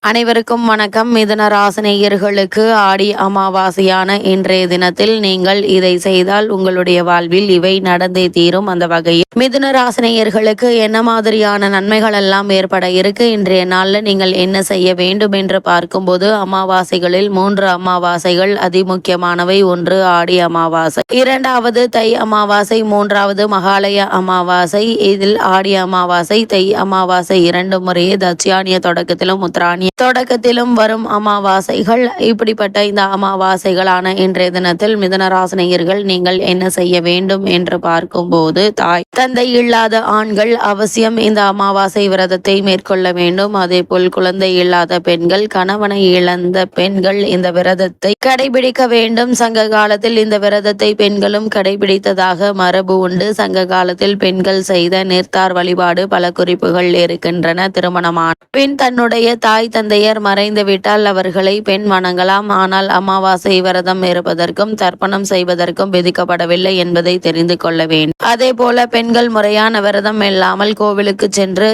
அனைவருக்கும் வணக்கம். மிதுன ராசினியர்களுக்கு ஆடி அமாவாசையான இன்றைய தினத்தில் நீங்கள் இதை செய்தால் உங்களுடைய வாழ்வில் இவை நடந்தே தீரும். அந்த வகையில் மிதுன ராசினியர்களுக்கு என்ன மாதிரியான நன்மைகள் எல்லாம் ஏற்பட இருக்கு, இன்றைய நாள்ல நீங்கள் என்ன செய்ய வேண்டும் என்று பார்க்கும்போது, அமாவாசைகளில் 3 அமாவாசைகள் அதிமுக்கியமானவை. ஒன்று ஆடி அமாவாசை, இரண்டாவது தை அமாவாசை, மூன்றாவது மகாலய அமாவாசை. இதில் ஆடி அமாவாசை, தை அமாவாசை 2 முறையே தட்சியானிய தொடக்கத்திலும் உத்தராணிய தொடக்கத்திலும் வரும் அமாவாசைகள். இப்படிப்பட்ட இந்த அமாவாசைகளான இன்றைய தினத்தில் மிதுனராசினியர்கள் நீங்கள் என்ன செய்ய வேண்டும் என்று பார்க்கும்போது, தாய் தந்தை இல்லாத ஆண்கள் அவசியம் இந்த அமாவாசை விரதத்தை மேற்கொள்ள வேண்டும். அதே போல் குழந்தை இல்லாத பெண்கள், கணவனை இழந்த பெண்கள் இந்த விரதத்தை கடைபிடிக்க வேண்டும். சங்க காலத்தில் இந்த விரதத்தை பெண்களும் கடைபிடித்ததாக மரபு உண்டு. சங்க காலத்தில் பெண்கள் செய்த நீர்த்தார் வழிபாடு பல குறிப்புகள் இருக்கின்றன. திருமணமான பின் தன்னுடைய தாய் தந்தையர் மறைந்து விட்டால் அவர்களை பெண் வணங்கலாம். ஆனால் அமாவாசை விரதம் இருப்பதற்கும் தர்ப்பணம் செய்வதற்கும் விதிக்கப்படவில்லை என்பதை தெரிந்து கொள்ள வேண்டும். அதே போல பெண்கள் முறையான விரதம் இல்லாமல் கோவிலுக்கு சென்று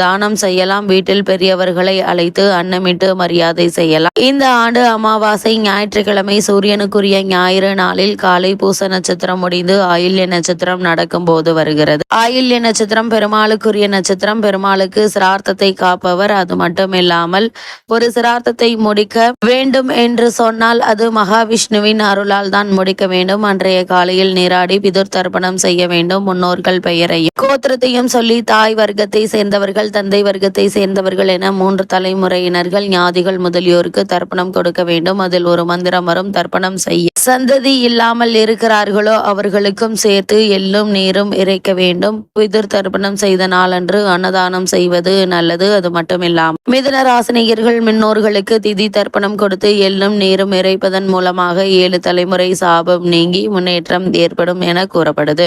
தானம் செய்யலாம். வீட்டில் பெரியவர்களை அழைத்து அன்னமிட்டு மரியாதை செய்யலாம். இந்த ஆண்டு அமாவாசை ஞாயிற்றுக்கிழமை சூரியனுக்குரிய ஞாயிறு நாளில் காலை பூச நட்சத்திரம் முடிந்து ஆயில்ய நட்சத்திரம் நடக்கும் போது வருகிறது. ஆயில்ய நட்சத்திரம் பெருமாளுக்குரிய நட்சத்திரம். பெருமாளுக்கு சிரார்த்தத்தை காப்பவர். அது மட்டும் இல்லாமல் ஒரு சிரார்த்தத்தை முடிக்க வேண்டும் என்று சொன்னால் அது மகாவிஷ்ணுவின் அருளால் தான் முடிக்க வேண்டும். அன்றைய காலையில் நீராடி பிதுர் தர்ப்பணம் செய்ய வேண்டும். முன்னோர்கள் பெயரையும் கோத்திரத்தையும் சொல்லி தாய் வர்க்கத்தை சேர்ந்தவர்கள், தந்தை வர்க்கத்தை சேர்ந்தவர்கள் என 3 தலைமுறையினர்கள், ஞாதிகள் முதலியோருக்கு தர்ப்பணம் கொடுக்க வேண்டும். அதில் ஒரு மந்திரம் வரும். தர்ப்பணம் செய்ய சந்ததி இல்லாமல் இருக்கிறார்களோ அவர்களுக்கும் சேர்த்து எள்ளும் நீரும் இறைக்க வேண்டும். பிதுர் தர்ப்பணம் செய்த நாளன்று அன்னதானம் செய்வது நல்லது. அது மட்டும் இல்லாமல் மிதுன ராசினியர்கள் முன்னோர்களுக்கு திதி தர்ப்பணம் கொடுத்து எள்ளும் நீரும் இறைப்பதன் மூலமாக 7 தலைமுறை சாபம் நீங்கி முன்னேற்றம் ஏற்படும் என கூறப்படுது.